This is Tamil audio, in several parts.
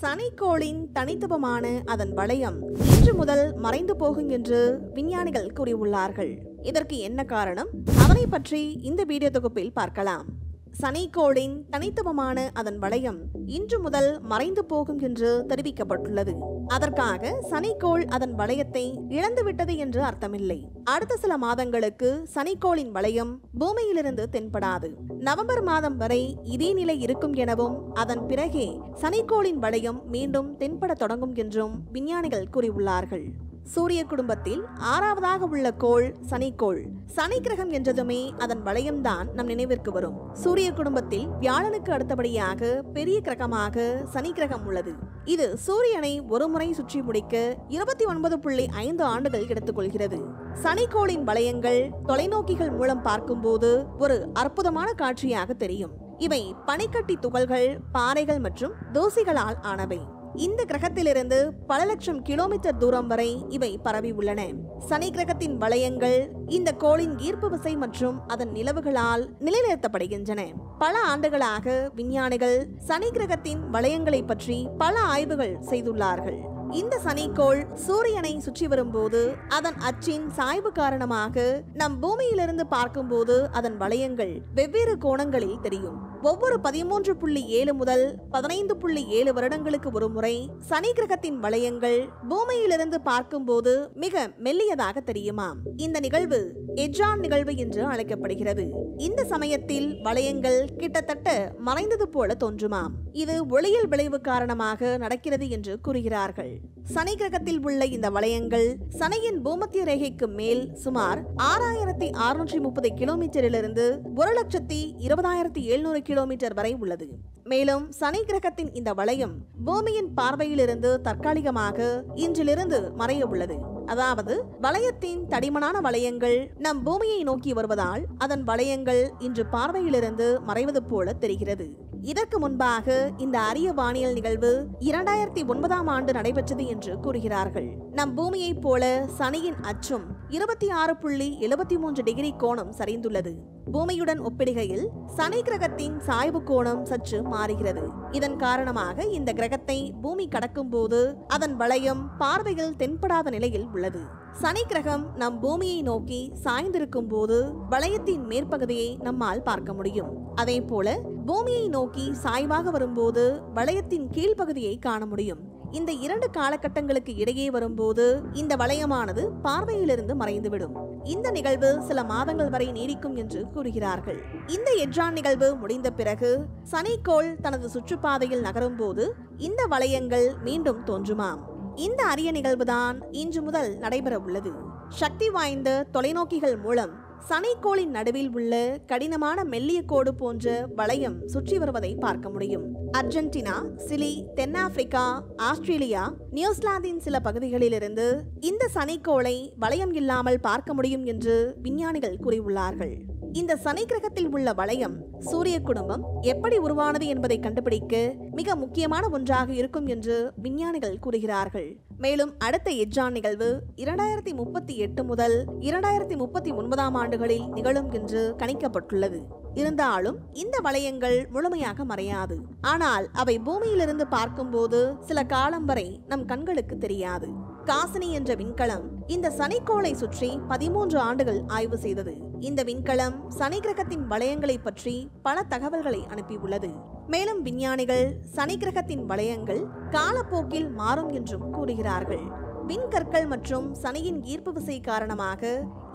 சனிக்கோளின் தனித்துவமான அதன் வளையம் இன்று முதல் மறைந்து போகும் என்று விஞ்ஞானிகள் கூறியுள்ளார்கள். இதற்கு என்ன காரணம்? அதனை பற்றி இந்த வீடியோ தொகுப்பில் பார்க்கலாம். சனிக்கோளின் தனித்துவமான அதன் வளையம் இன்று முதல் மறைந்து போகும் என்று தெரிவிக்கப்பட்டுள்ளது. அதற்காக சனிக்கோள் அதன் வளையத்தை இழந்துவிட்டது என்று அர்த்தமில்லை. அடுத்த சில மாதங்களுக்கு சனிக்கோளின் வளையம் பூமியிலிருந்து தென்படாது. நவம்பர் மாதம் வரை இதே நிலை இருக்கும் எனவும் அதன் பிறகே சனிக்கோளின் வளையம் மீண்டும் தென்பட தொடங்கும் என்றும் விஞ்ஞானிகள் கூறியுள்ளார்கள். சூரிய குடும்பத்தில் 6வதாக உள்ள கோள் சனிக்கோள். சனி கிரகம் என்றதுமே அதன் வளையம்தான் நம் நினைவிற்கு வரும். சூரிய குடும்பத்தில் வியாழனுக்கு அடுத்தபடியாக பெரிய கிரகமாக சனி கிரகம் உள்ளது. இது சூரியனை ஒரு முறை சுற்றி முடிக்க 29.5 ஆண்டுகள் எடுத்துக்கொள்கிறது. சனிக்கோளின் வளையங்கள் தொலைநோக்கிகள் மூலம் பார்க்கும்போது ஒரு அற்புதமான காட்சியாக தெரியும். இவை பனிக்கட்டி துகள்கள், பாறைகள் மற்றும் தூசிகளால் ஆனவை. இந்த கிரகத்திலிருந்து பல லட்சம் கிலோமீட்டர் தூரம் வரை இவை பரவி உள்ளன. சனி கிரகத்தின் வளையங்கள் இந்த கோளின் ஈர்ப்பு விசை மற்றும் அதன் நிலவுகளால் நிலைநிறுத்தப்படுகின்றன. பல ஆண்டுகளாக விஞ்ஞானிகள் சனி கிரகத்தின் வளையங்களை பற்றி பல ஆய்வுகள் செய்துள்ளார்கள். இந்த சனிக்கோள் சூரியனை சுற்றி வரும்போது அதன் அச்சின் சாய்வு காரணமாக நம் பூமியிலிருந்து பார்க்கும்போது அதன் வளையங்கள் வெவ்வேறு கோணங்களில் தெரியும். ஒவ்வொரு 13.7 முதல் 15.7 வருடங்களுக்கு ஒரு முறை சனி கிரகத்தின் வளையங்கள் பூமியிலிருந்து பார்க்கும்போது மிக மெல்லியதாக தெரியுமாம். இந்த நிகழ்வு எட்ஜான் நிகழ்வு என்று அழைக்கப்படுகிறது. இந்த சமயத்தில் வளையங்கள் கிட்டத்தட்ட மறைந்தது போல தோன்றுமாம். இது ஒளியியல் விளைவு காரணமாக நடக்கிறது என்று கூறுகிறார்கள். சனி கிரகத்தில் உள்ள இந்த வளையங்கள் சனியின் பூமத்திய ரேகைக்கு மேல் சுமார் 6630 கிலோமீட்டரிலிருந்து 1,20,700 கிலோமீட்டர் வரை உள்ளது. மேலும் சனி கிரகத்தின் இந்த வளையம் பூமியின் பார்வையிலிருந்து தற்காலிகமாக இன்றிலிருந்து மறைய உள்ளது. அதாவது வளையத்தின் தடிமனான வளையங்கள் நம் பூமியை நோக்கி வருவதால் அதன் வளையங்கள் இன்று பார்வையிலிருந்து மறைவது போல தெரிகிறது. இதற்கு முன்பாக இந்த அரிய வானியல் நிகழ்வு 2009ஆம் ஆண்டு நடைபெற்றது என்று கூறுகிறார்கள். நம் பூமியைப் போல சனியின் அச்சும் 26.73 டிகிரி கோணம் சரிந்துள்ளது. பூமியுடன் ஒப்பிடுகையில் சனி கிரகத்தின் சாய்வு கோணம் சற்று மாறுகிறது. இதன் காரணமாக இந்த கிரகத்தை பூமி கடக்கும் போது அதன் வளையம் பார்வையில் தென்படாத நிலையில் உள்ளது. சனி கிரகம் நம் பூமியை நோக்கி சாய்ந்திருக்கும் போது வளையத்தின் மேற்பகுதியை நம்மால் பார்க்க முடியும். அதே போல பூமியை நோக்கி சாய்வாக வரும்போது வளையத்தின் கீழ்ப்பகுதியை காண முடியும். இந்த இரண்டு காலகட்டங்களுக்கு இடையே வரும்போது இந்த வளையமானது பார்வையிலிருந்து மறைந்துவிடும். இந்த நிகழ்வு சில மாதங்கள் வரை நீடிக்கும் என்று கூறுகிறார்கள். இந்த எட்ஜான் நிகழ்வு முடிந்த பிறகு சனிக்கோள் தனது சுற்றுப்பாதையில் நகரும் போது இந்த வளையங்கள் மீண்டும் தோன்றுமாம். இந்த அரிய நிகழ்வுதான் இன்று முதல் நடைபெற உள்ளது. சக்தி வாய்ந்த தொலைநோக்கிகள் மூலம் சனிக்கோளின் நடுவில் உள்ள கடினமான மெல்லிய கோடு போன்ற வளையம் சுற்றி வருவதை பார்க்க முடியும். அர்ஜென்டினா, சிலி, தென்னாப்பிரிக்கா, ஆஸ்திரேலியா, நியூசிலாந்தின் சில பகுதிகளிலிருந்து இந்த சனிக்கோளை வளையம் இல்லாமல் பார்க்க முடியும் என்று விஞ்ஞானிகள் கூறியுள்ளார்கள். இந்த சனி கிரகத்தில் உள்ள வளையம் சூரிய குடும்பம் எப்படி உருவானது என்பதை கண்டுபிடிக்க மிக முக்கியமான ஒன்றாக இருக்கும் என்று விஞ்ஞானிகள் கூறுகிறார்கள். மேலும் அடுத்த எட்ஜான் நிகழ்வு 2038 முதல் 2039ஆம் ஆண்டுகளில் நிகழும் என்று கணிக்கப்பட்டுள்ளது. இருந்தாலும் இந்த வளையங்கள் முழுமையாக மறையாது. ஆனால் அவை பூமியிலிருந்து பார்க்கும்போது சில காலம் வரை நம் கண்களுக்கு தெரியாது. காசினி என்ற விண்கலம் இந்த சனிக்கோளை சுற்றி 13 ஆண்டுகள் ஆய்வு செய்தது. இந்த விண்கலம் சனி கிரகத்தின் வளையங்களை பற்றி பல தகவல்களை அனுப்பியுள்ளது. மேலும் விஞ்ஞானிகள் சனி கிரகத்தின் வளையங்கள் காலப்போக்கில் மாறும் என்றும் கூறுகிறார்கள். விண்கற்கள் மற்றும் சனியின் ஈர்ப்பு விசை காரணமாக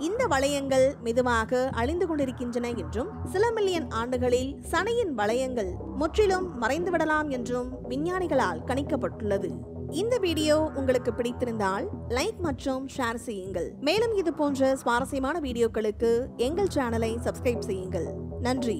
இந்த வளையங்கள் மெதுவாக அழிந்து கொண்டிருக்கின்றன என்றும் சில மில்லியன் ஆண்டுகளில் சனியின் வளையங்கள் முற்றிலும் மறைந்துவிடலாம் என்றும் விஞ்ஞானிகளால் கணிக்கப்பட்டுள்ளது. இந்த வீடியோ உங்களுக்கு பிடித்திருந்தால் லைக் மற்றும் ஷேர் செய்யுங்கள். மேலும் இது போன்ற சுவாரஸ்யமான வீடியோக்களுக்கு எங்கள் சேனலை சப்ஸ்கிரைப் செய்யுங்கள். நன்றி.